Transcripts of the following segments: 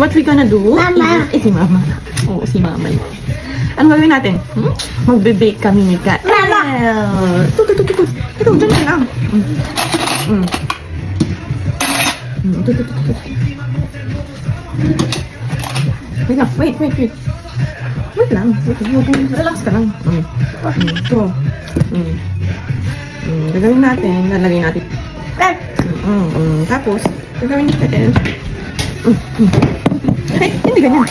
What we gonna do? Mama. Si Mama. Oo, si Mama. Ano gagawin natin? Magbe-bake kami ni Kael. Mama. Ito. Ito, dyan ka lang. Ito. Wait lang, wait. Wait lang. Relax ka lang. Ito. Gagawin natin. Lalagay natin. Tapos, gagawin natin. Ay, hindi ganyan.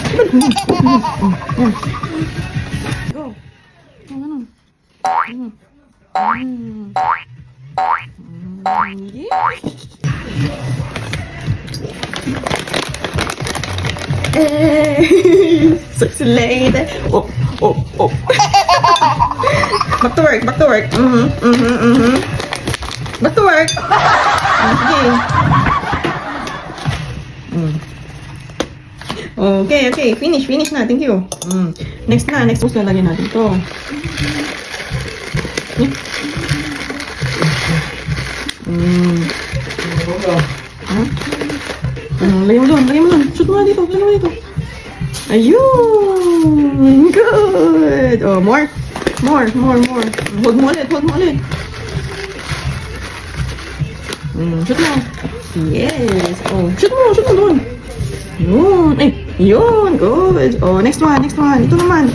Go. Ano? Sexy lady. Oh. Back to work. Back to work. Sige. Okay. Finish na. Thank you. Next post lalagyan natin to. Lagyan mo doon. Shoot mo dito. Ayun! Good! Oh, more. Hold mo ulit. Shoot mo. Yes. Oh, shoot mo doon. Yun. Yun. Good. Oh, next one. Ito naman.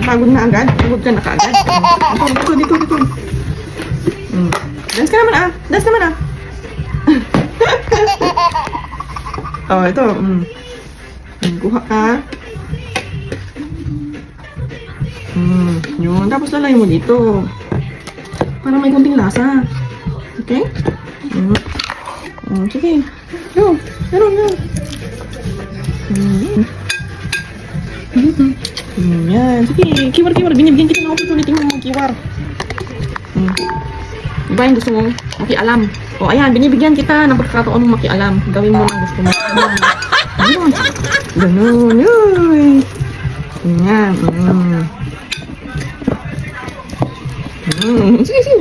Napagod na agad. Pagod ka na kaagad. Dito. Dance naman ah. Oh, ito. Kuha ka. Yun. Tapos lalagay mo dito. Para may konting lasa. Okay? Sige. Go. Yan. Sige. Kiwar. Binibigyan kita ng opportunity mo mag-kiwar. Diba yung gusto mo makialam? O ayan, binibigyan kita ng pagkakataon mo makialam. Gawin mo ng gusto mo. Ganun. Yun. Yan. Sige.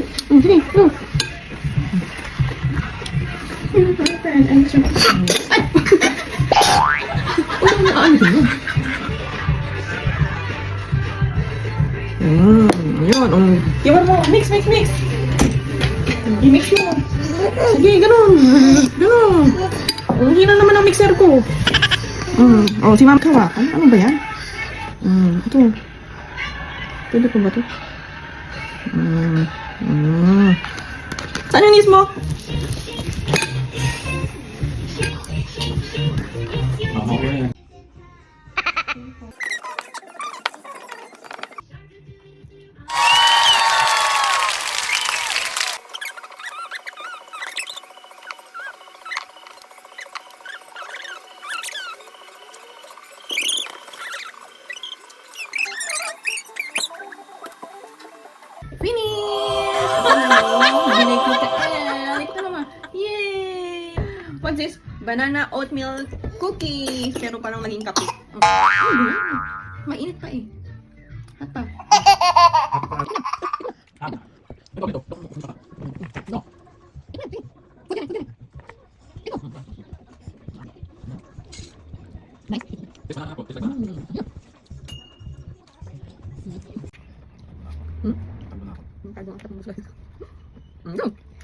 Go. Yun. Kiwar mo. Mix. I-mix mo. Sige, ganun. Ang hina naman ang mixer ko. Oh, si Ma'am Kawa. Ano ba yan? Ito. Pwede ko ba ito? Saan yung nis mo? Finish! Binay ko Kael. Ito naman. Yay! What's this? Banana oatmeal cookie. Pero parang naging kape. Mainit pa eh. At pa.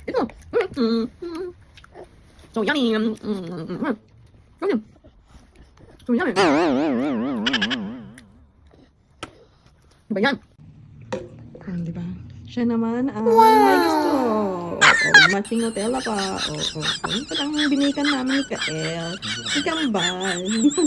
Ito. So yummy. So yummy. Diba yan? Diba? Siya naman ay may gusto. Matching Nutella pa. Ito lang binikan namin ni Kael. Si Kambal. Hindi pa